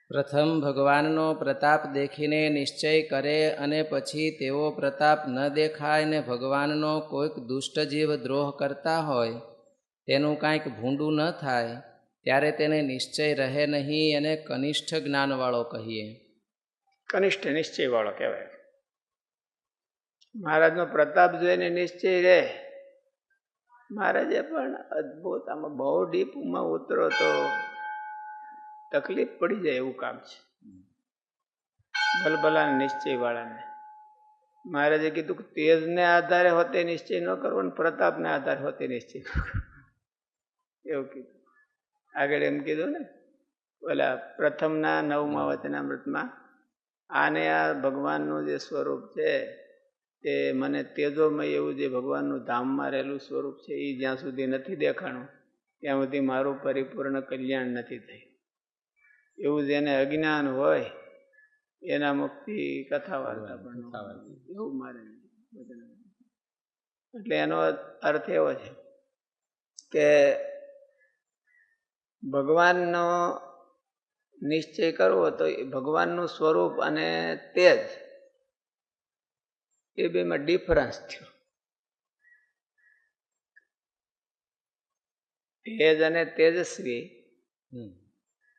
પ્રથમ ભગવાનનો પ્રતાપ દેખીને નિશ્ચય કરે અને પછી તેવો પ્રતાપ ન દેખાય ને ભગવાનનો કોઈક દુષ્ટ જીવ દ્રોહ કરતા હોય, તેનું કાંઈક ભૂંડું ન થાય, ત્યારે તેને નિશ્ચય રહે નહીં અને કનિષ્ઠ જ્ઞાનવાળો કહીએ. કનિષ્ઠ નિશ્ચયવાળો કહેવાય. મહારાજનો પ્રતાપ જોઈને નિશ્ચય રહે. મહારાજે પણ અદભુત, આમાં બહુ ડીપમાં ઉતરો તો તકલીફ પડી જાય એવું કામ છે. ભલભલા નિશ્ચય વાળાને મહારાજે કીધું કે તેજને આધારે હોતે નિશ્ચય ન કરવો ને પ્રતાપને આધારે હોતે નિશ્ચય ન કરવો, એવું કીધું. આગળ એમ કીધું ને ઓલા પ્રથમના 9મા વચનામૃતમાં, આને આ ભગવાનનું જે સ્વરૂપ છે તે મને તેજોમય એવું જે ભગવાનનું ધામમાં રહેલું સ્વરૂપ છે એ જ્યાં સુધી નથી દેખાણું ત્યાં સુધી મારું પરિપૂર્ણ કલ્યાણ નથી થયું. એવું જેને અજ્ઞાન હોય એના મુક્તિ કથા વાર્તા પણ એવું મારે. એટલે એનો અર્થ એવો છે કે ભગવાનનો નિશ્ચય કરવો તો ભગવાનનું સ્વરૂપ અને તેજ એ બેમાં ડિફરન્સ થયો. તેજ અને તેજસ્વી,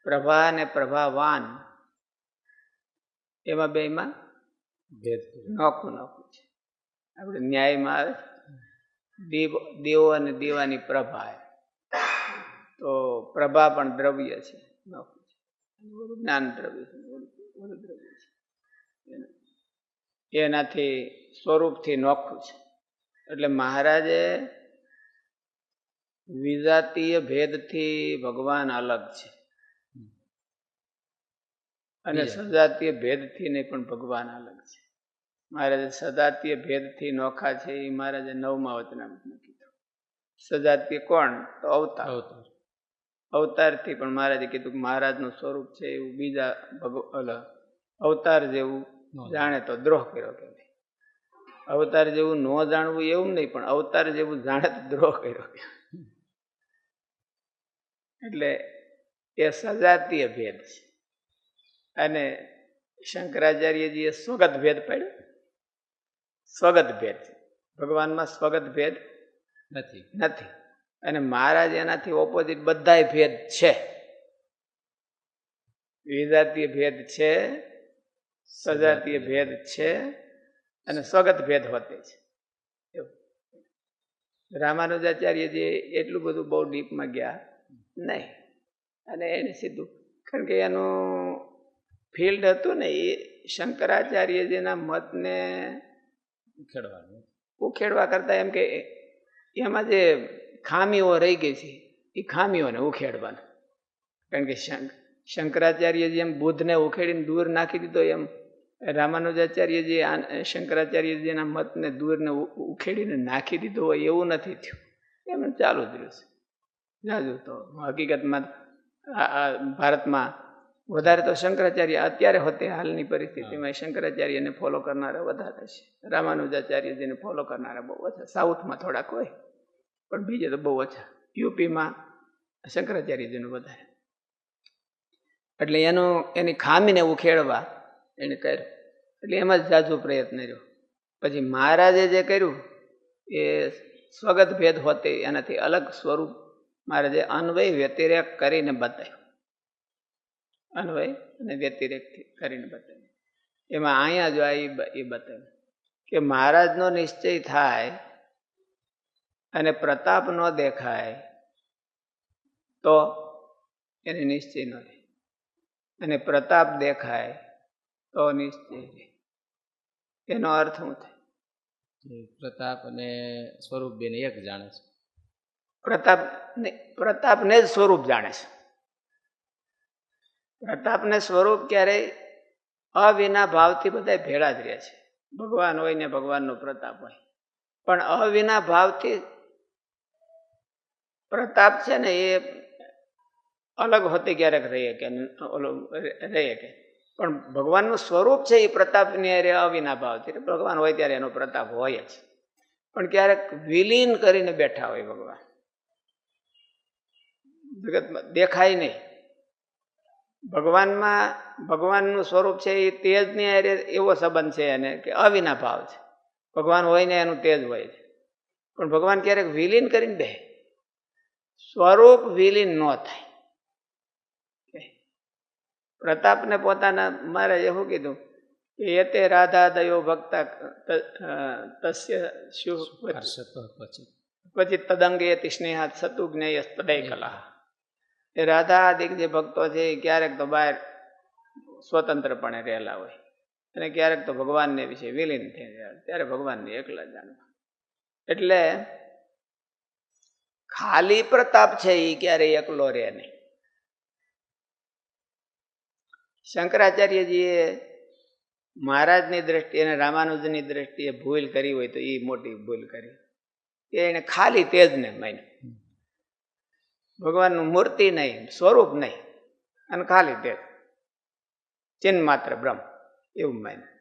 પ્રભા અને પ્રભાવાન, એમાં બેમાં નોખું નોખું છે. આપણે ન્યાયમાં આવે દેવો અને દેવાની પ્રભા, તો પ્રભા પણ દ્રવ્ય છે, નોખું છે. જ્ઞાન દ્રવ્ય છે, દ્રવ્ય છે, એનાથી સ્વરૂપથી નોખું છે. એટલે મહારાજે વિજાતીય ભેદથી ભગવાન અલગ છે અને સજાતીય ભેદથી ને પણ ભગવાન અલગ છે. મહારાજે સજાતીય ભેદથી નોખા છે એ મહારાજે 9મા વચનામૃતમાં કીધું. સજાતીય કોણ? તો અવતાર. અવતારથી પણ મહારાજે કીધું કે મહારાજનું સ્વરૂપ છે એવું બીજા અવતાર જેવું જાણે તો દ્રોહ કર્યો કે નહીં. અવતાર જેવું ન જાણવું એવું નહીં, પણ અવતાર જેવું જાણે તો દ્રોહ કર્યો. એટલે એ સજાતીય ભેદ છે. અને શંકરાચાર્યજીએ સ્વગત ભેદ પાડ્યો. સ્વગત ભેદ છે ભગવાનમાં, સ્વગત ભેદ નથી. અને મહારાજ એનાથી ઓપોઝિટ બધાય ભેદ છે. વિજાતીય ભેદ છે, સજાતીય ભેદ છે અને સ્વગત ભેદ હોતે છે. રામાનુજાચાર્યજી એટલું બધું બહુ ડીપમાં ગયા નહીં. અને એને સીધું, કારણ કે એનું ફિલ્ડ હતું ને એ શંકરાચાર્યજીના મતને ઉખેડવા કરતા એમ કે એમાં જે ખામીઓ રહી ગઈ છે એ ખામીઓને ઉખેડવાનું. કારણ કે શંકરાચાર્યજી એમ બુદ્ધને ઉખેડીને દૂર નાખી દીધો, એમ રામાનુજાચાર્યજી શંકરાચાર્યજીના મતને દૂરને ઉખેડીને નાખી દીધો હોય એવું નથી થયું. એમ ચાલુ જ રહ્યું છે જાજુ. તો હકીકતમાં ભારતમાં વધારે તો શંકરાચાર્ય અત્યારે હોતે હાલની પરિસ્થિતિમાં શંકરાચાર્યને ફોલો કરનારા વધારે છે. રામાનુજાચાર્યજીને ફોલો કરનારા બહુ ઓછા. સાઉથમાં થોડાક હોય પણ બીજે તો બહુ ઓછા. યુપીમાં શંકરાચાર્યજીનું વધારે. એટલે એની ખામીને ઉખેડવા એને કર્યું. એટલે એમાં જ જાજુ પ્રયત્ન રહ્યો. પછી મહારાજે જે કર્યું એ સ્વગત ભેદ હોતે એનાથી અલગ સ્વરૂપ મહારાજે અન્વય વ્યતિરેક કરીને બતાવ્યું. અન્વય અને વ્યતિરેક કરીને બતાવ્યું. એમાં અહીંયા જો એ બતાવ્યું કે મહારાજનો નિશ્ચય થાય અને પ્રતાપ ન દેખાય તો એને નિશ્ચય ન રહે, અને પ્રતાપ દેખાય તો નિશ્ચય રહે. એનો અર્થ શું થાય? પ્રતાપ અને સ્વરૂપ બેને એક જાણે છે. પ્રતાપને જ સ્વરૂપ જાણે છે. પ્રતાપને સ્વરૂપ ક્યારેય અવિના ભાવથી બધા ભેળા જ રહે છે. ભગવાન હોય ને ભગવાનનો પ્રતાપ હોય, પણ અવિના ભાવથી પ્રતાપ છે ને એ અલગ હોતી ક્યારેક રહીએ કે પણ ભગવાનનું સ્વરૂપ છે એ પ્રતાપની અરે અવિના ભાવથી. ભગવાન હોય ત્યારે એનો પ્રતાપ હોય જ, પણ ક્યારેક વિલીન કરીને બેઠા હોય ભગવાન. જગતમાં દેખાય નહીં, ભગવાનનું સ્વરૂપ છે એ તેજની હારે એવો સંબંધ છે એને કે અવિના ભાવ છે. ભગવાન હોય ને એનું તેજ હોય છે, પણ ભગવાન ક્યારેક વિલીન કરીને બે, સ્વરૂપ વિલીન ન થાય. પ્રતાપને પોતાના મહારાજે શું કીધું કે એતે રાધા દયો ભક્તા તસ્ય શું પછી તદંગે સ્નેહાત સતુ જ્ઞેય તદય કલા. એ રાધા આદિક જે ભક્તો છે એ ક્યારેક તો બહાર સ્વતંત્રપણે રહેલા હોય અને ક્યારેક તો ભગવાનને વિશે વિલીન થઈ રહ્યા, ત્યારે ભગવાનને એકલા જાણવા. એટલે ખાલી પ્રતાપ છે એ ક્યારેય એકલો રહે નહીં. શંકરાચાર્યજીએ મહારાજની દ્રષ્ટિએ અને રામાનુજની દ્રષ્ટિએ ભૂલ કરી હોય તો એ મોટી ભૂલ કરી. એને ખાલી તેજને માન્યું, ભગવાનનું મૂર્તિ નહીં, સ્વરૂપ નહીં, અને ખાલી તેજ, ચિન્હ માત્ર બ્રહ્મ એવું માન્યું.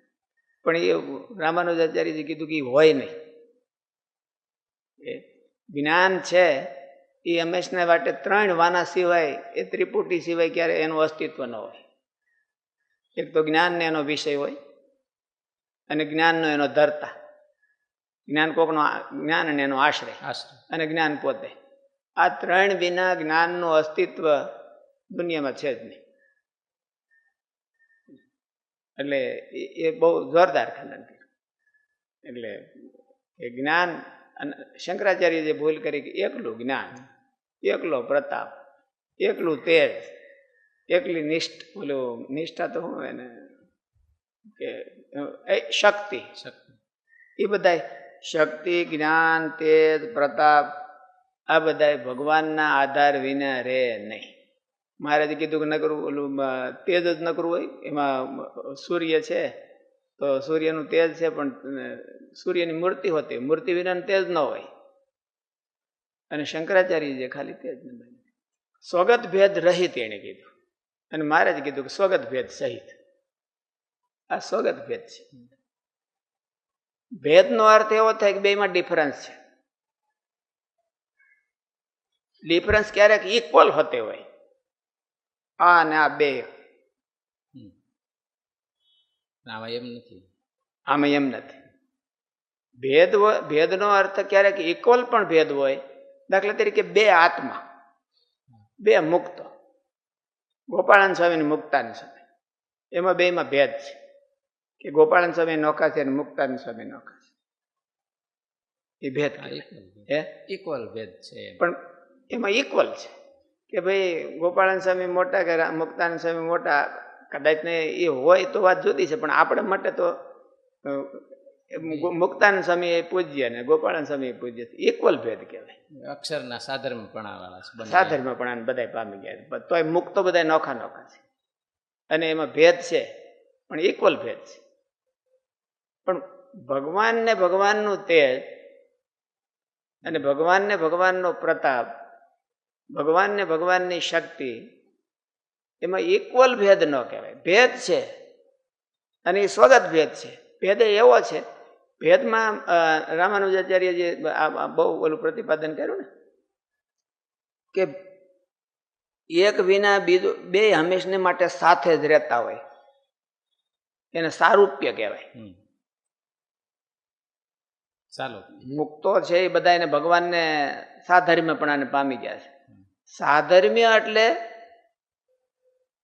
પણ એ રામાનુજાચાર્યજી કીધું કે એ હોય નહીં. એ જ્ઞાન છે એ હંમેશના માટે ત્રણ વાના સિવાય, એ ત્રિપુટી સિવાય ક્યારે એનું અસ્તિત્વ ન હોય. એક તો જ્ઞાનને એનો વિષય હોય, અને જ્ઞાનનો એનો ધર્તા, જ્ઞાન કોકનો જ્ઞાન અને એનો આશ્રય, અને જ્ઞાન પોતે. આ ત્રણ વિના જ્ઞાનનું અસ્તિત્વ દુનિયામાં છે જ નહીં. એટલે એ બહુ જોરદાર ખંડન કર્યું. એટલે એ જ્ઞાન, અને શંકરાચાર્ય જે ભૂલ કરી કે એકલું જ્ઞાન, એકલો પ્રતાપ, એકલું તેજ, એકલી નિષ્ઠા તો શું એને કે શક્તિ, એ બધા શક્તિ, જ્ઞાન, તેજ, પ્રતાપ આ બધા ભગવાનના આધાર વિના રહે નહીં. મહારાજે કીધું કે નકરું ઓલું તેજ જ નકરું હોય, એમાં સૂર્ય છે તો સૂર્યનું તેજ છે, પણ સૂર્યની મૂર્તિ હોતી, મૂર્તિ વિનાનું તેજ ન હોય. અને શંકરાચાર્ય જે ખાલી તેજ ન બને, સ્વગત ભેદ રહિત એને કીધું, અને મહારાજે કીધું કે સ્વગત ભેદ સહિત. આ સ્વગત ભેદ છે. ભેદનો અર્થ એવો થાય કે બેમાં ડિફરન્સ છે. ડિફરન્સ ક્યારેક ઇક્વલ હોતે હોય, આ અને આ બે, આમાં એમ નથી. આમાં એમ નથી. ભેદનો અર્થ ક્યારેક ઇક્વલ પણ ભેદ હોય. દાખલા તરીકે બે આત્મા, બે મુક્ત, ગોપાળાન સ્વામી મુક્તાન સ્વામી, એમાં બેમાં ભેદ છે કે ગોપાળાન સ્વામી નોખા છે અને મુક્તાન સ્વામી નોખા છે. એ ભેદ ઇક્વલ ભેદ છે, પણ એમાં ઇક્વલ છે કે ભાઈ ગોપાળાન સ્વામી મોટા કે મુક્તાન સ્વામી મોટા, કદાચ ને એ હોય તો વાત જુદી છે, પણ આપણે માટે તો મુક્તાન સ્વામી એ પૂજ્ય ને ગોપાળાન સ્વામી એ પૂજ્ય, ઇક્વલ ભેદ કહેવાય. અક્ષરના સાધર્મપણા વાળા છે, સાધર્મપણા બધા પામી ગયા, તોય મુક્તો બધા નોખા નોખા છે, અને એમાં ભેદ છે પણ ઇક્વલ ભેદ છે. પણ ભગવાનને ભગવાનનું તેજ અને ભગવાનને ભગવાનનો પ્રતાપ, ભગવાનને ભગવાનની શક્તિ, એમાં ઇક્વલ ભેદ ન કહેવાય. ભેદ છે અને એ સ્વગત ભેદ છે. ભેદ એવો છે, ભેદમાં રામાનુજાચાર્ય જે બહુ ઓલું પ્રતિપાદન કર્યું ને કે એક વિના બીજું, બે હંમેશને માટે સાથે જ રહેતા હોય, એને સારૂપ્ય કહેવાય. ચાલો, મુક્તો છે એ બધા એને ભગવાનને સાધર્મ્યપણાને પામી ગયા છે. સાધર્મ્ય એટલે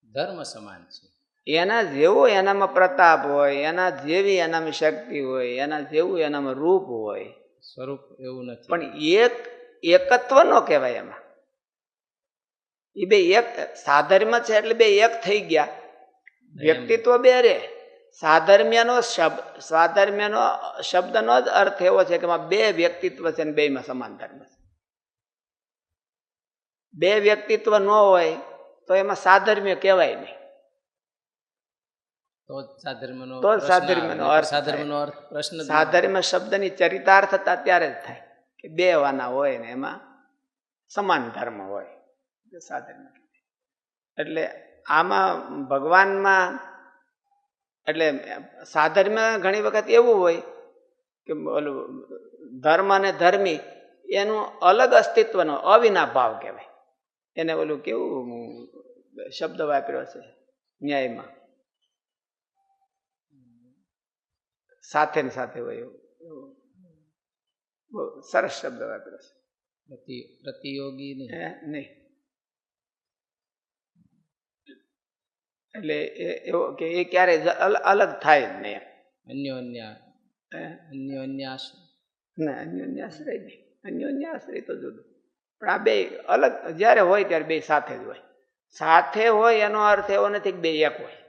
ધર્મ સમાન છે. એના જેવો એનામાં પ્રતાપ હોય, એના જેવી એનામાં શક્તિ હોય, એના જેવું એનામાં રૂપ હોય, સ્વરૂપ એવું નથી. પણ એકત્વ નો કહેવાય એમાં. એ બે એક સાધર્મ્ય છે એટલે બે એક થઈ ગયા. વ્યક્તિત્વ બે રે. સાધર્મ્યનો શબ્દનો જ અર્થ એવો છે કે એમાં બે વ્યક્તિત્વ છે ને બેમાં સમાન ધર્મ છે. બે વ્યક્તિત્વ ન હોય તો એમાં સાધર્મ્ય કહેવાય નહીં. તો સાધર્મ્યનો અર્થ પ્રશ્ન. સાધર્મ્ય શબ્દની ચરિતાર્થતા ત્યારે જ થાય કે બે વાના હોય ને એમાં સમાન ધર્મ હોય, સાધર્મ્ય. એટલે આમાં ભગવાનમાં, એટલે સાધર્મ્ય ઘણી વખત એવું હોય કે ઓલું ધર્મ અને ધર્મી એનું અલગ અસ્તિત્વનો અવિના ભાવ કહેવાય. એને ઓલું કેવું શબ્દ વાપર્યો છે ન્યાયમાં, સાથે ને સાથે હોય એવું બહુ સરસ શબ્દ વાપર્યો છે. પ્રતિયોગી નહીં એટલે એવો કે એ ક્યારે અલગ થાય જ નહીં. અન્યોન્ય ના અન્યોન્ય આશ્રય નહીં, અન્યોન્ય આશ્રય તો જુદું, પણ આ બે અલગ જયારે હોય ત્યારે બે સાથે જ હોય. સાથે હોય એનો અર્થ એવો નથી કે બે એક હોય.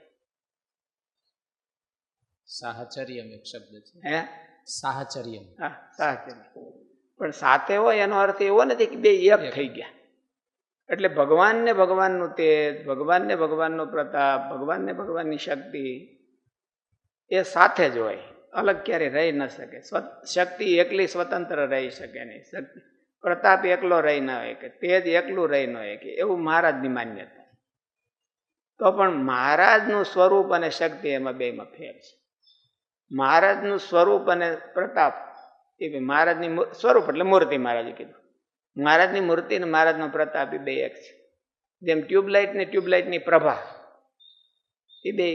સાહચર્યમ એક શબ્દ છે. હે સાહચર્યમ. હા સાહચર્ય. પણ સાથે હોય એનો અર્થ એવો નથી કે બે એક થઈ ગયા. એટલે ભગવાનને ભગવાનનું તેજ, ભગવાનને ભગવાનનો પ્રતાપ, ભગવાનને ભગવાનની શક્તિ એ સાથે જ હોય, અલગ ક્યારે રહી ન શકે. શક્તિ એકલી સ્વતંત્ર રહી શકે નહીં, શક્તિ પ્રતાપ એકલો રહી ન હોય કે તેજ એકલું રહી ન હોય કે એવું મહારાજની માન્યતા. તો પણ મહારાજનું સ્વરૂપ અને શક્તિ એમાં બેમાં ફેર છે. મહારાજનું સ્વરૂપ અને પ્રતાપ એ મહારાજની સ્વરૂપ એટલે મૂર્તિ, મહારાજે કીધું મહારાજની મૂર્તિ ને મહારાજનો પ્રતાપ એ બે એક છે. જેમ ટ્યુબલાઇટ ને ટ્યુબલાઇટની પ્રભા એ બે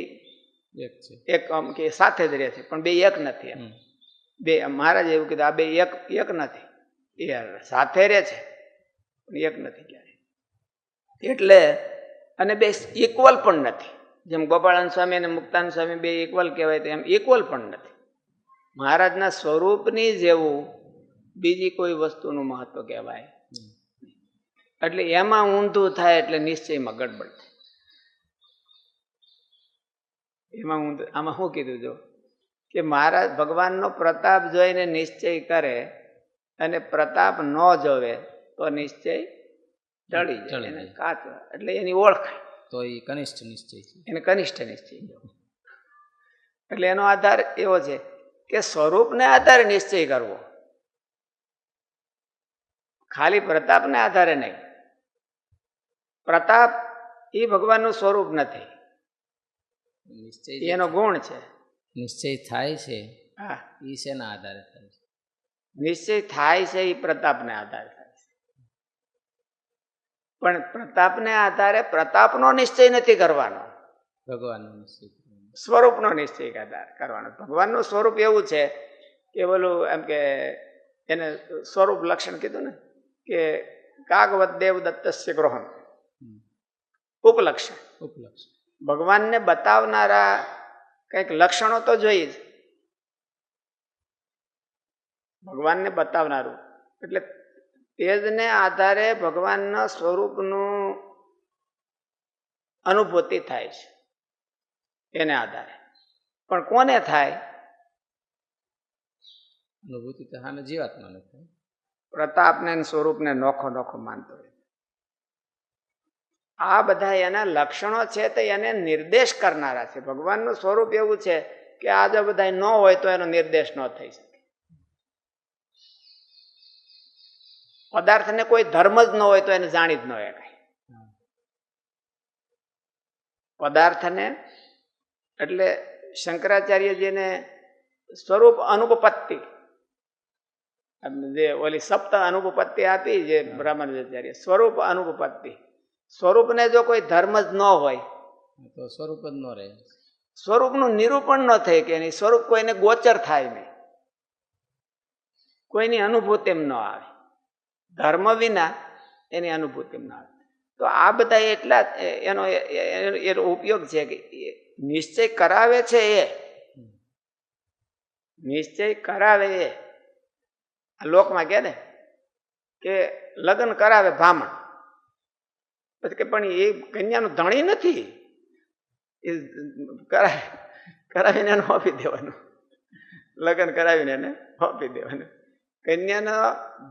એક કે સાથે જ રહે છે, પણ બે એક નથી. એમ બે મહારાજે એવું કીધું આ બે એક નથી, એ સાથે રહે છે પણ એક નથી ક્યારે. એટલે અને બે ઇક્વલ પણ નથી. જેમ ગોપાળાનંદ સ્વામી અને મુક્તાનંદ સ્વામી બે ઇક્વલ કહેવાય, તો એમ ઇક્વલ પણ નથી. મહારાજના સ્વરૂપની જેવું બીજી કોઈ વસ્તુનું મહત્વ કહેવાય. એટલે એમાં ઊંધું થાય એટલે નિશ્ચયમાં ગડબડ થાય. એમાં ઊંધું આમાં શું કીધું જો કે મહારાજ ભગવાનનો પ્રતાપ જોઈને નિશ્ચય કરે અને પ્રતાપ ન જોવે તો નિશ્ચય ટળી જાય, એને કાચ એટલે એની ઓળખાય તો એ કનિષ્ઠ નિશ્ચય છે, એને કનિષ્ઠ નિશ્ચય. એટલે એનો આધાર એવો છે કે સ્વરૂપને આધારે નિશ્ચય કરવો, ખાલી પ્રતાપને આધારે નહીં. પ્રતાપ એ ભગવાનનું સ્વરૂપ નથી, નિશ્ચય એનો ગુણ છે. નિશ્ચય થાય છે હા, એ શેના આધારે થાય છે? નિશ્ચય થાય છે એ પ્રતાપને આધારે થાય છે. પણ પ્રતાપને આધારે પ્રતાપનો નિશ્ચય નથી કરવાનો, ભગવાનનો નિશ્ચય, સ્વરૂપનો નિશ્ચય કરવાનો. ભગવાનનું સ્વરૂપ એવું છે કે બોલું એમ કે એને સ્વરૂપ લક્ષણ કીધું ને કે કાગવત દેવ દત્તસ્ય ગ્રહણ ઉપલક્ષણ. ભગવાનને બતાવનારા કંઈક લક્ષણો તો જોઈએ જ. ભગવાનને બતાવનારું એટલે તેજને આધારે ભગવાનના સ્વરૂપનું અનુભૂતિ થાય છે, એને આધારે. પણ કોને થાય અનુભૂતિ? તો સામે જીવાત્માને થાય. પ્રતાપને સ્વરૂપને નોખો નોખો માનતો હોય. આ બધા એના લક્ષણો છે તે એને નિર્દેશ કરનારા છે. ભગવાનનું સ્વરૂપ એવું છે કે આ જો બધા ન હોય તો એનો નિર્દેશ ન થઈ શકે. પદાર્થને કોઈ ધર્મ જ ન હોય તો એને જાણી જ ન હોય કઈ. પદાર્થને એટલે શંકરાચાર્યજીને સ્વરૂપ અનુપપત્તિ, જે ઓલી સપ્ત અનુપપત્તિ આપી જે બ્રહ્મણ્યાચાર્ય, સ્વરૂપ અનુપપત્તિ. સ્વરૂપને જો કોઈ ધર્મ જ ન હોય તો સ્વરૂપ જ ન રહે, સ્વરૂપનું નિરૂપણ ન થાય કે એની સ્વરૂપ કોઈને ગોચર થાય નહીં, કોઈની અનુભૂતિ એમ ન આવે. ધર્મ વિના એની અનુભૂતિ એમ ન આવે. તો આ બધા એટલા એનો ઉપયોગ છે કે નિશ્ચય કરાવે છે, એ નિશ્ચય કરાવે એ લોકમાં કે ને કે લગ્ન કરાવે બ્રાહ્મણ, પછી કે પણ એ કન્યાનું ધણી નથી, એ કરાવીને એને આપી દેવાનું, લગ્ન કરાવીને એને આપી દેવાનું. કન્યાનો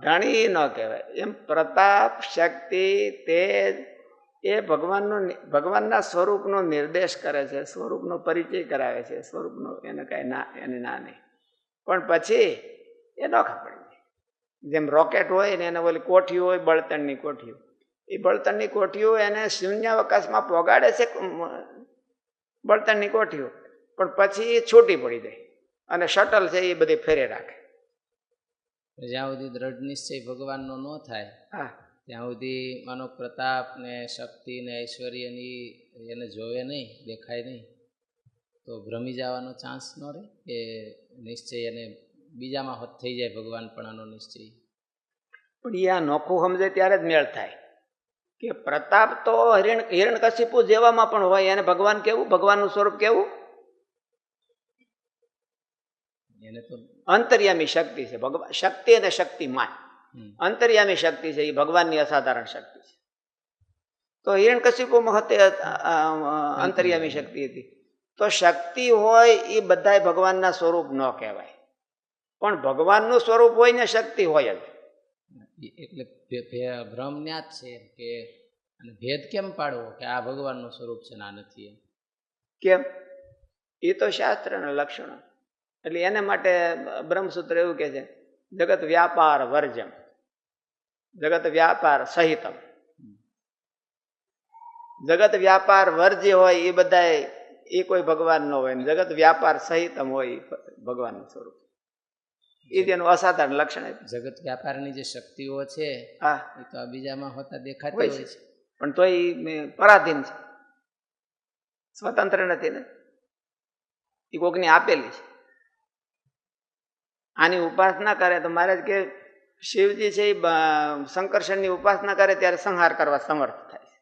ધણી ન કહેવાય. એમ પ્રતાપ, શક્તિ, તેજ એ ભગવાનના સ્વરૂપનો નિર્દેશ કરે છે, સ્વરૂપનો પરિચય કરાવે છે. સ્વરૂપનો એને કાંઈ ના, એને ના નહીં. પણ પછી એ ન ખબર. જેમ રોકેટ હોય ને એને ઓલી કોઠીઓ હોય, બળતણની કોઠીઓ, એ બળતણની કોઠીઓ એને શૂન્યાવકાશમાં પોગાડે છે, બળતણની કોઠીઓ, પણ પછી એ છૂટી પડી જાય અને શટલ છે એ બધી ફેરે રાખે. જ્યાં સુધી દ્રઢ નિશ્ચય ભગવાનનો ન થાય, હા, ત્યાં સુધી માનો પ્રતાપ ને શક્તિ ને ઐશ્વર્યની એને જોવે નહીં, દેખાય નહીં, તો ભ્રમી જવાનો ચાન્સ ન રહે કે નિશ્ચય એને બીજામાં હોત થઈ જાય ભગવાનપણાનો નિશ્ચય. પણ એ આ નોખું સમજે ત્યારે જ મેળ થાય કે પ્રતાપ તો હિરણ્યકશિપુ જેવામાં પણ હોય, એને ભગવાન કેવું, ભગવાનનું સ્વરૂપ કેવું, એને તો અંતર્યામી શક્તિ છે. ભગવાન શક્તિ અને શક્તિમાન, અંતર્યામી શક્તિ છે, એ ભગવાનની અસાધારણ શક્તિ છે. તો હિરણ્યકશિપુમાં હતે અંતર્યામી શક્તિ હતી. તો શક્તિ હોય એ બધાય ભગવાનના સ્વરૂપ ન કહેવાય, પણ ભગવાનનું સ્વરૂપ હોય ને શક્તિ હોય જ. એટલે ભ્રમ ન્યા જ છે કે અને ભેદ કેમ પાડવો કે આ ભગવાનનું સ્વરૂપ છે ને આ નથી એમ કેમ? એ તો શાસ્ત્રના લક્ષણો. એટલે એને માટે બ્રહ્મસૂત્ર એવું કે છે, જગત વ્યાપાર વર્જમ, જગત વ્યાપાર સહિતમ. જગત વ્યાપાર વર્જ્ય હોય એ બધા એ કોઈ ભગવાન ન હોય, જગત વ્યાપાર સહિતમ હોય એ ભગવાનનું સ્વરૂપ. એ તેનું અસાધારણ લક્ષણ. જગત વ્યાપારની જે શક્તિઓ છે હા, એ તો આ બીજામાં હોતા દેખાતી હોય હોય છે, છે, પણ તો એ પરાધીન છે, સ્વતંત્ર નથી ને, એ કોકની આપેલી છે. આની ઉપાસના કરે તો મહારાજ કે શિવજી છે એ શંકરશનની ઉપાસના કરે ત્યારે સંહાર કરવા સમર્થ થાય છે.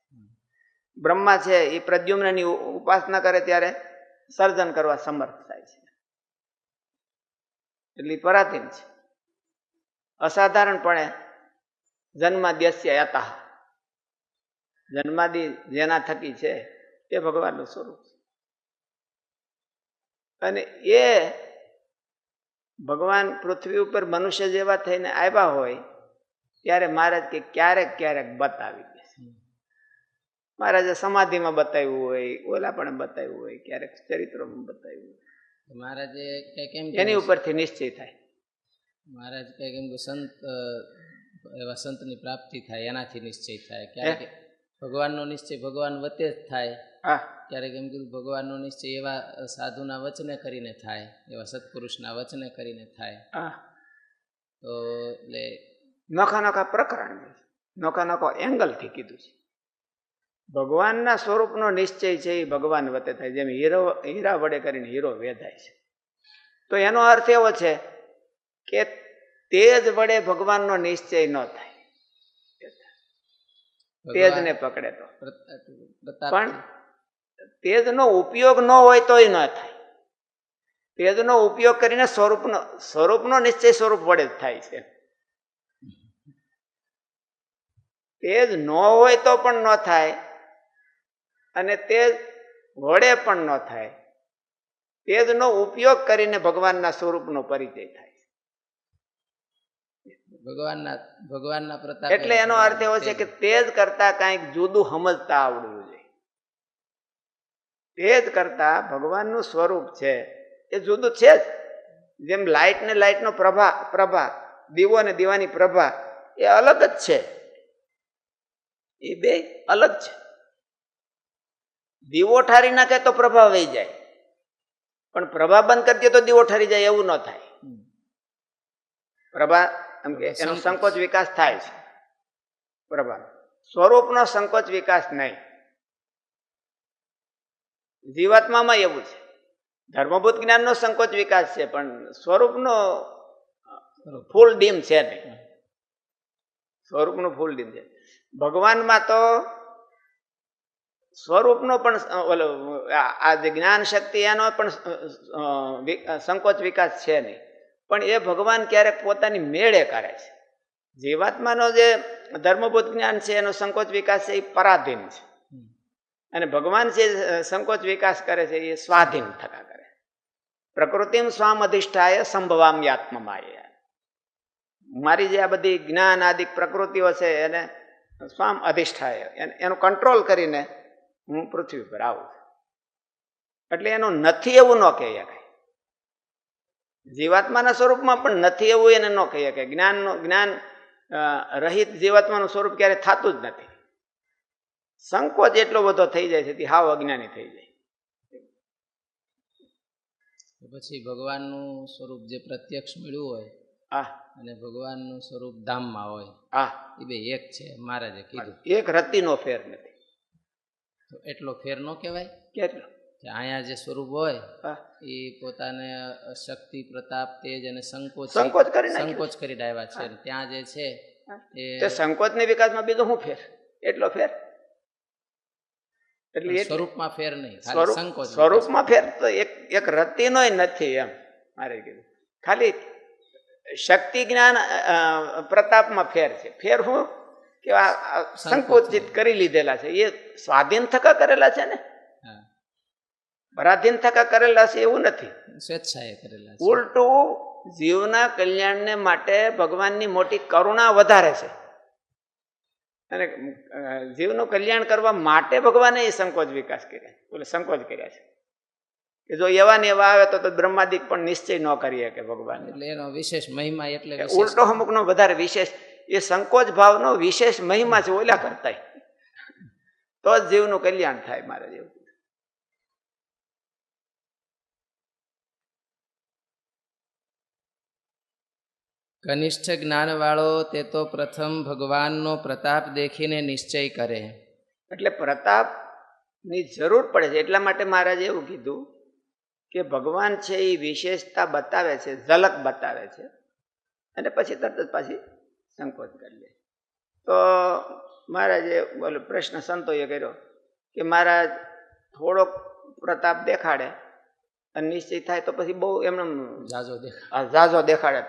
બ્રહ્મા છે એ પ્રદ્યુમ્નની ઉપાસના કરે ત્યારે સર્જન કરવા સમર્થ થાય છે. એટલે પરાધીન છે. અસાધારણપણે જન્માદ્યસ્ય યતઃ, જન્માદિ જેના થકી છે તે ભગવાનનું સ્વરૂપ છે. અને એ ભગવાન પૃથ્વી ઉપર મનુષ્ય જેવા થઈને આવ્યા હોય ત્યારે મહારાજ કે ક્યારેક ક્યારેક બતાવી દે છે. મહારાજે સમાધિમાં બતાવ્યું હોય, ઓલા પણ બતાવ્યું હોય, ક્યારેક ચરિત્રોમાં બતાવ્યું હોય. મહારાજે કઈ કેમ એની ઉપરથી નિશ્ચય થાય. મહારાજ કઈ કેમ કે સંત એવા સંતની પ્રાપ્તિ થાય એનાથી નિશ્ચય થાય. ક્યારેક ભગવાનનો નિશ્ચય ભગવાન વતે જ થાય. હા, ક્યારેક એમ કીધું ભગવાનનો નિશ્ચય એવા સાધુના વચને કરીને થાય, એવા સત્પુરુષના વચને કરીને થાય. હા, તો એટલે નોખા નોખા પ્રકરણ, નોખા નોખા એંગલથી કીધું છે. ભગવાનના સ્વરૂપનો નિશ્ચય છે એ ભગવાન વતે થાય. જેમ હીરા વડે કરીને હીરો વેધાય છે, તો એનો અર્થ એવો છે કે તેજ વડે ભગવાનનો નિશ્ચય ન થાય. તેજને પકડે તો, પણ તેજનો ઉપયોગ ન હોય તોય ન થાય. તેજનો ઉપયોગ કરીને સ્વરૂપનો નિશ્ચય સ્વરૂપ વડે જ થાય છે. તેજ ન હોય તો પણ ન થાય, અને તેજ વડે પણ ન થાય. તેજનો ઉપયોગ કરીને ભગવાનના સ્વરૂપનો પરિચય થાય. ભગવાનના પ્રતાપ. એટલે એનો અર્થ એવો છે કે તેજ કરતા કંઈક જુદું સમજતા આવડવું જોઈએ. તેજ કરતા ભગવાનનું સ્વરૂપ છે એ જુદું છે જ. જેમ લાઇટ ને લાઇટનો પ્રભા, દીવો ને દીવાની પ્રભા એ અલગ જ છે. એ બે અલગ છે. દીવો ઠારી નાખે તો પ્રભા વહી જાય, પણ પ્રભા બંધ કરી દે તો દીવો ઠરી જાય એવું ન થાય. પ્રભા એમ કે એનો સંકોચ વિકાસ થાય છે. પ્રભા સ્વરૂપનો સંકોચ વિકાસ નહીં. જીવાત્મામાં એવું છે. ધર્મભૂત જ્ઞાનનો સંકોચ વિકાસ છે, પણ સ્વરૂપનો ફૂલ ડીમ છે નહીં. સ્વરૂપનું ફૂલ ડીમ છે. ભગવાનમાં તો સ્વરૂપનો પણ આ જે જ્ઞાન શક્તિ એનો પણ સંકોચ વિકાસ છે નહીં. પણ એ ભગવાન ક્યારેક પોતાની મેળે કરે છે. જીવાત્માનો જે ધર્મભૂત જ્ઞાન છે એનો સંકોચ વિકાસ છે એ પરાધીન છે, અને ભગવાન જે સંકોચ વિકાસ કરે છે એ સ્વાધીન થતા કરે. પ્રકૃતિમ સ્વામ અધિષ્ઠાય સંભવામ્ય આત્મમાય. મારી જે આ બધી જ્ઞાન આદિક પ્રકૃતિઓ છે એને સ્વામ અધિષ્ઠાય, એનું કંટ્રોલ કરીને હું પૃથ્વી પર આવું. એટલે એનું નથી એવું ન કહી શકાય. જીવાત્માના સ્વરૂપમાં પણ નથી એવું એને ન કહી શકાય. જ્ઞાન રહિત જીવાત્માનું સ્વરૂપ ક્યારે થતું જ નથી. સંકોચ એટલો બધો થઈ જાય છે કે હાવ અજ્ઞાની થઈ જાય. પછી ભગવાનનું સ્વરૂપ જે પ્રત્યક્ષ મળ્યું હોય આ અને ભગવાનનું સ્વરૂપ ધામમાં હોય, આ એ બે એક છે મહારાજે કીધું. એક રત્તીનો ફેર નથી. તો એટલો ફેર ન કહેવાય કેટલો? કે અહીંયા જે સ્વરૂપ હોય હા, એ પોતાને શક્તિ, પ્રતાપ, તેજ અને સંકોચ સંકોચ કરી નાખ્યું સંકોચ કરી ડાવ્યા છે. અને ત્યાં જે છે તે એ સંકોચ ને વિકાસમાં બીજો શું ફેર? એટલો ફેર. એટલે સ્વરૂપમાં ફેર નહીં, ખાલી સંકોચ. સ્વરૂપમાં ફેર તો એક રત્તીનોય નથી એમ મારે કીધું. ખાલી શક્તિ, જ્ઞાન, પ્રતાપમાં ફેર છે. ફેર હું કે આ સંકોચિત કરી લીધેલા છે, એ સ્વાધીન થકા કરેલા છે ને, હા, પરાધીન થકા કરેલા છે એવું નથી. સ્વેચ્છાએ કરેલા છે. ઉલટું જીવના કલ્યાણને માટે ભગવાનની મોટી કરુણા વધારે છે, અને જીવનું કલ્યાણ કરવા માટે ભગવાને એ સંકોચ વિકાસ કર્યા, બોલે સંકોચ કર્યા છે કે જો એવા ને એવા આવે તો બ્રહ્માદિક પણ નિશ્ચય ન કરીએ કે ભગવાન. એટલે એનો વિશેષ મહિમા, એટલે ઉલટો અમુકનો વધારે વિશેષ, એ સંકોચ ભાવનો વિશેષ મહિમા છે ઓલા કરતા, તો જ જીવનું કલ્યાણ થાય મારે જેવું. કનિષ્ઠ જ્ઞાનવાળો તે તો પ્રથમ ભગવાનનો પ્રતાપ દેખીને નિશ્ચય કરે. એટલે પ્રતાપની જરૂર પડે છે. એટલા માટે મહારાજે એવું કીધું કે ભગવાન છે એ વિશેષતા બતાવે છે, ઝલક બતાવે છે, અને પછી તરત જ પાછી સંકોચ કરી લે. તો મહારાજે બોલો પ્રશ્ન સંતોએ કર્યો કે મહારાજ થોડોક પ્રતાપ દેખાડે અને નિશ્ચય થાય તો પછી બહુ એમને ઝાઝો દેખાડે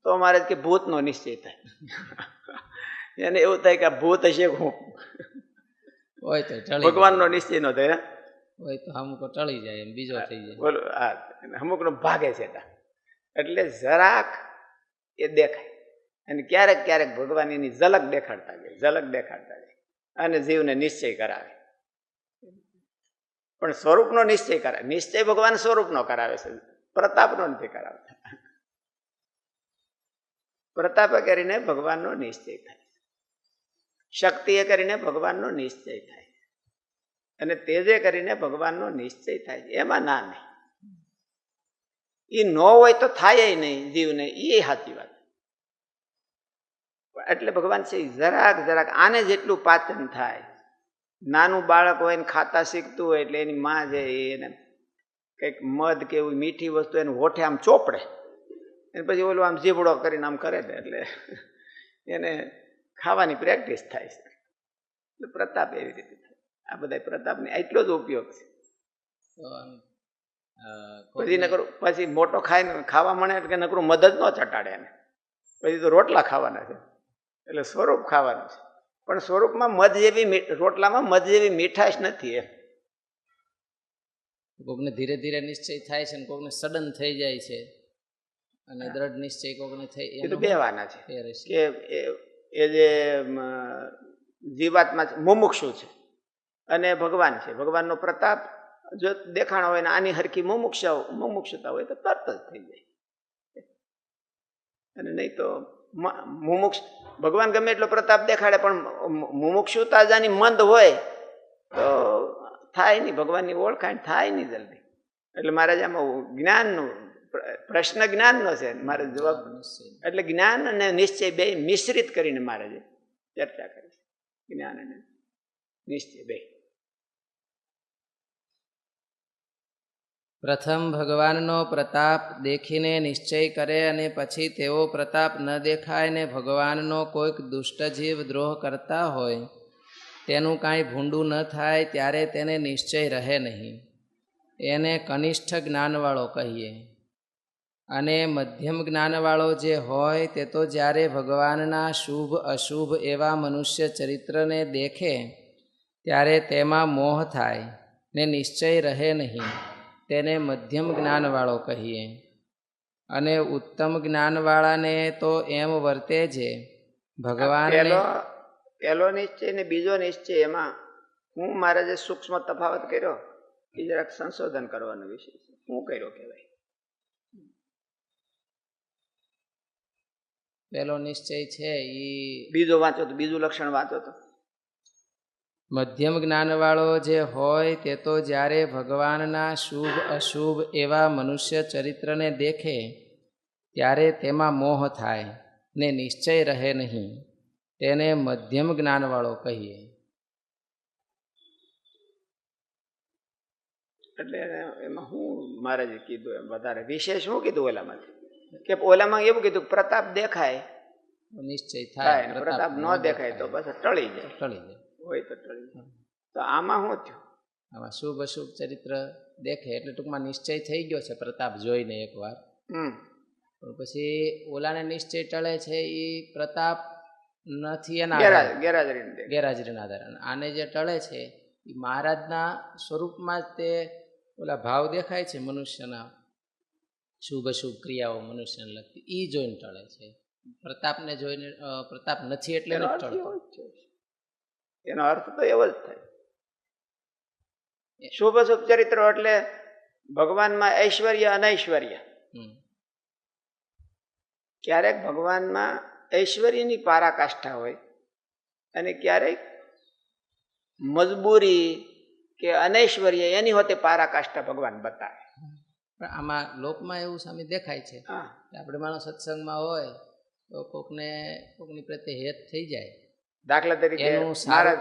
તો મહારાજ કે ભૂતનો નિશ્ચય થાય. એને એવું થાય કે આ ભૂત હશે હું, હોય તો ભગવાનનો નિશ્ચય ન થાય, હોય તો અમુક ટળી જાય, એમ બીજો થઈ જાય. બોલો હા, અમુકનો ભાગે છે. એટલે જરાક એ દેખાય, અને ક્યારેક ક્યારેક ભગવાન એની ઝલક દેખાડતા જાય અને જીવને નિશ્ચય કરાવે. પણ સ્વરૂપનો નિશ્ચય કરાવે. નિશ્ચય ભગવાન સ્વરૂપનો કરાવે છે, પ્રતાપનો નથી કરાવતા. પ્રતાપે કરીને ભગવાનનો નિશ્ચય થાય, શક્તિએ કરીને ભગવાનનો નિશ્ચય થાય, અને તેજે કરીને ભગવાનનો નિશ્ચય થાય. એમાં ના નહીં, એ ન હોય તો થાય નહીં જીવને, એ સાચી વાત. એટલે ભગવાન છે જરાક આને જેટલું પાચન થાય. નાનું બાળક હોય ને ખાતા શીખતું હોય એટલે એની માં જે એને કંઈક મધ કે એવી મીઠી વસ્તુ એને હોઠે આમ ચોપડે, અને પછી ઓલું આમ જીભડો કરીને આમ કરે ને એટલે એને ખાવાની પ્રેક્ટિસ થાય છે. એટલે પ્રતાપ એવી રીતે થાય. આ બધા પ્રતાપને એટલો જ ઉપયોગ છે. પછી નકરું પછી મોટો ખાઈને ખાવા મળે એટલે નકરું મદદ ન ચટાડે એને, પછી તો રોટલા ખાવાના છે. એટલે સ્વરૂપ ખાવાનું છે, પણ સ્વરૂપમાં મધ જેવી, રોટલામાં મધ જેવી મીઠાશ નથી એમ. કોકને ધીરે ધીરે નિશ્ચય થાય છે, કોકને સડન થઈ જાય છે, અને દ્રઢ નિશ્ચય કોકને થઈ. એ તો બેવાના છે કે એ જે જીવાત્મા છે મુમુક્ષુ છે અને ભગવાન છે. ભગવાનનો પ્રતાપ જો દેખાણો હોય ને આની હરખી મુમુક્ષુતા હોય તો તરત જ થઈ જાય. અને નહીં તો મુમુક્ષ ભગવાન ગમે એટલો પ્રતાપ દેખાડે પણ મુમુક્ષુતા જાની મંદ હોય તો થાય નહીં, ભગવાનની ઓળખાણ થાય નહીં જલ્દી. એટલે મહારાજ આમાં જ્ઞાનનું પ્રશ્ન જ્ઞાનનો છે, મારે જવાબ. એટલે જ્ઞાન અને નિશ્ચય બે મિશ્રિત કરીને મહારાજે ચર્ચા કરી છે. જ્ઞાન અને નિશ્ચય બે. પ્રથમ ભગવાનનો પ્રતાપ દેખીને નિશ્ચય કરે, અને પછી તેવો પ્રતાપ ન દેખાય ને ભગવાનનો કોઈક દુષ્ટ જીવ દ્રોહ કરતા હોય, તેનું કાંઈ ભૂંડું ન થાય ત્યારે તેને નિશ્ચય રહે નહીં. એને કનિષ્ઠ જ્ઞાનવાળો કહીએ. અને મધ્યમ જ્ઞાનવાળો જે હોય તે તો જ્યારે ભગવાનના શુભ અશુભ એવા મનુષ્ય ચરિત્રને દેખે ત્યારે તેમાં મોહ થાય ને નિશ્ચય રહે નહીં. તેને મધ્યમ જ્ઞાનવાળો કહીએ. અને ઉત્તમ જ્ઞાનવાળાને તો એમ વર્તે છે ભગવાન. પહેલો નિશ્ચય ને બીજો નિશ્ચય, એમાં હું મારે જે સૂક્ષ્મ તફાવત કર્યો એ જરાક સંશોધન કરવાનો વિષય છે. શું કર્યો કહેવાય? પહેલો નિશ્ચય છે એ બીજો વાંચો તો, બીજું લક્ષણ વાંચો તો. મધ્યમ જ્ઞાનવાળો જે હોય તે તો જ્યારે ભગવાનના શુભ અશુભ એવા મનુષ્ય ચરિત્રને દેખે ત્યારે તેમાં મોહ થાય ને નિશ્ચય રહે નહીં, તેને મધ્યમ જ્ઞાનવાળો કહીએ. એટલે એમાં હું મહારાજે કીધું એમ વધારે વિશેષ શું કીધું ઓલામાંથી કે ઓલામાં એવું કીધું પ્રતાપ દેખાય નિશ્ચય થાય થાય, ને પ્રતાપ ન દેખાય તો બસ ટળી જાય, ટળી જાય. હોય તો ટળી જાય. તો આમાં શું થયું? આમાં શુભ અશુભ ચરિત્ર દેખે એટલે ટૂંકમાં નિશ્ચય થઈ ગયો છે પ્રતાપ જોઈને એકવાર, પણ પછી ઓલાને નિશ્ચય ટળે છે એ પ્રતાપ નથી એના ગેરહાજરીના આધારે. આને જે ટળે છે એ મહારાજના સ્વરૂપમાં જ તે ઓલા ભાવ દેખાય છે મનુષ્યના, શુભ અશુભ ક્રિયાઓ મનુષ્યને લગતી, એ જોઈને ટળે છે. પ્રતાપને જોઈને પ્રતાપ નથી એટલે નથી ટળતો. એનો અર્થ તો એવો જ થાય. શુભ અશુભ ચરિત્રો એટલે ભગવાનમાં ઐશ્વર્ય અનૈશ્વર્ય. ક્યારેક ભગવાનમાં ઐશ્વર્યની પારાકાષ્ઠા હોય અને ક્યારેક મજબૂરી કે અનૈશ્વર્ય એની હોતે પારાકાષ્ઠા ભગવાન બતાવે. પણ આમાં લોકમાં એવું સામે દેખાય છે કે આપણે માણસ સત્સંગમાં હોય તો કોકની પ્રત્યે હેત થઈ જાય. દાખલા તરીકે મહારાજ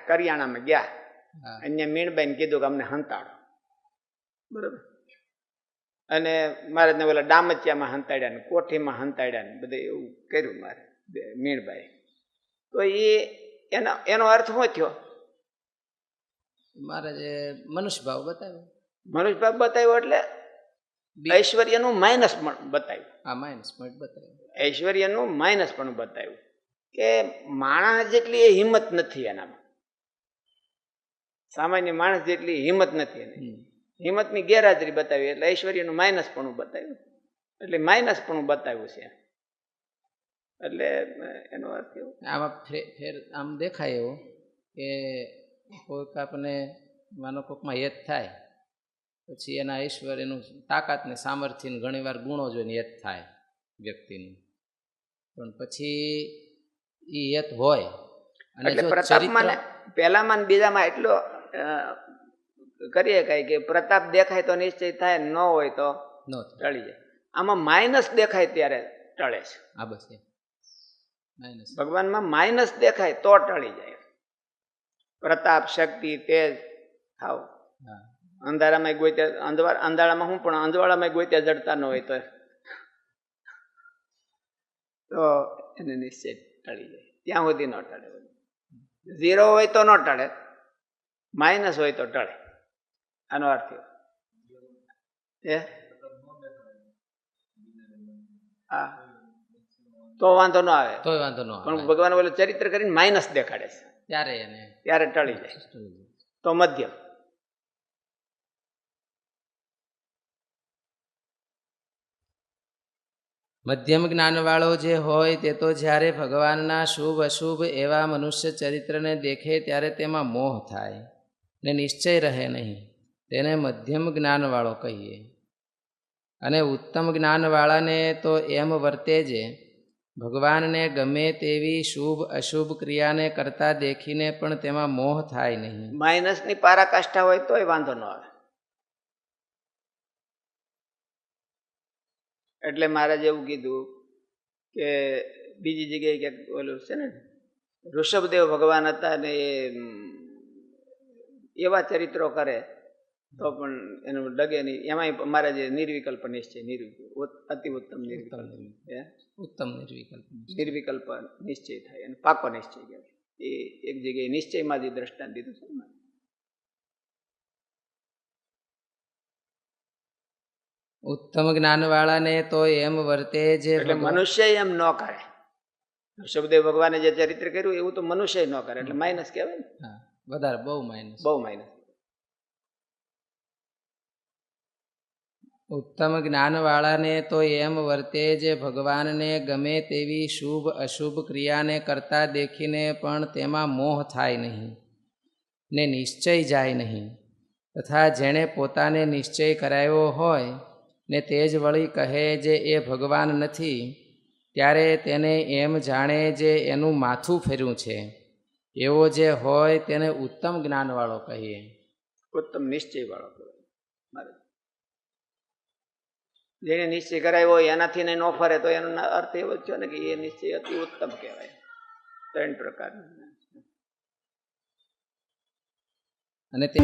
કરિયાણામાં ગયા, અહીંયા મીણબાઈને કીધું કે અમને હંતાડો, બરોબર, અને મહારાજને ઓલા ડામચિયામાં હંતાડ્યા ને કોઠીમાં હંતાડ્યા ને બધે એવું કર્યું મારે મીણબાઈ. તો એનો અર્થ શું થયો? મહારાજે મનુષ્યભાવ બતાવ્યો. મનુષ્યભાવ બતાવ્યો એટલે ઐશ્વર્યનું માઇનસ પણ બતાવ્યું. હા, માઇનસ પોઈન્ટ બતાવ્યું. ઐશ્વર્યનું માઇનસ પણ બતાવ્યું કે માણસ જેટલી એ હિંમત નથી એનામાં, સામાન્ય માણસ જેટલી હિંમત નથી એની. હિંમતની ગેરહાજરી બતાવી એટલે ઐશ્વર્યનું માઇનસ પણ બતાવ્યું, એટલે માઇનસ પણ બતાવ્યું છે. એટલે એનો અર્થ એવો આમાં ફેર આમ દેખાય એવો કે કોઈક આપણને માનો કોઈકમાં હેત થાય પછી એના ઐશ્વર્યનું તાકાત ને સામર્થ્ય ને ઘણી વાર ગુણો જોઈને હેત થાય વ્યક્તિનું, પણ પછી એ હેત હોય અને એટલે પ્રતાપમાં પહેલામાં બીજામાં એટલો કરીએ કઈ કે પ્રતાપ દેખાય તો નિશ્ચય થાય, ન હોય તો ટળી જાય. આમાં માઇનસ દેખાય ત્યારે ટળે છે. આ બસ માઇનસ, ભગવાનમાં માઇનસ દેખાય તો ટળી જાય. પ્રતાપ શક્તિ તેજ થાવ અંધારામાં ગોત્યા અંધારામાં હું પણ અંજવાળામાં ગોત્યા જડતા ન હોય તો એને નિશ્ચય ટળી જાય. ત્યાં સુધી ન ટળે. 0 હોય તો ન ટળે, માઇનસ હોય તો ટળે. આનો અર્થ હા, તો વાંધો ન આવે, તો વાંધો ન આવે. પણ ભગવાન ઓલું ચરિત્ર કરીને માઇનસ દેખાડે છે ત્યારે ટળી જાય. તો મધ્યમ. મધ્યમ જ્ઞાનવાળો જે હોય તે તો જ્યારે ભગવાનના શુભ અશુભ એવા મનુષ્ય ચરિત્રને દેખે ત્યારે તેમાં મોહ થાય ને નિશ્ચય રહે નહીં, તેને મધ્યમ જ્ઞાનવાળો કહીએ. અને ઉત્તમ જ્ઞાનવાળાને તો એમ વર્તે જે ભગવાનને ગમે તેવી શુભ અશુભ ક્રિયાને કરતા દેખીને પણ તેમાં મોહ થાય નહીં. માઇનસની પારાકાષ્ઠા હોય તોય વાંધો ન આવે. એટલે મહારાજ એવું કીધું કે બીજી જગ્યાએ ક્યાંક ઓલું છે ને ઋષભદેવ ભગવાન હતા ને એવા ચરિત્રો કરે તો પણ એનું ડગે નહીં. એમાંય મહારાજે નિર્વિકલ્પ નિશ્ચય અતિ ઉત્તમ નિર્વિકલ્પ નિશ્ચય થાય અને પાકો નિશ્ચય કહેવાય. એ એક જગ્યાએ નિશ્ચયમાં જે દ્રષ્ટાંત દીધું છે ને. ઉત્તમ જ્ઞાનવાળાને તો એમ વર્તે જે એટલે મનુષ્ય એમ ન કરે. ઋષભદેવ ભગવાને જે ચરિત્ર કર્યું એવું તો મનુષ્ય ન કરે, એટલે માઇનસ કહેવાય ને. વધારે બહુ માઇનસ. ઉત્તમ જ્ઞાનવાળાને તો એમ વર્તે જે ભગવાનને ગમે તેવી શુભ અશુભ ક્રિયાને કરતા દેખીને પણ તેમાં મોહ થાય નહીં ને નિશ્ચય જાય નહીં, તથા જેણે પોતાને નિશ્ચય કરાવ્યો હોય ને તે જ વળી કહે જે એ ભગવાન નથી, ત્યારે તેને એમ જાણે જે એનું માથું ફેર્યું છે, એવો જે હોય તેને ઉત્તમ જ્ઞાનવાળો કહીએ. ઉત્તમ નિશ્ચયવાળો. જેને નિશ્ચય કરાવ્યો હોય એનાથી ને ન ફરે તો એનો અર્થ એવો જ છે ને કે એ નિશ્ચય અતિ ઉત્તમ કહેવાય. 3 પ્રકારનો. અને તે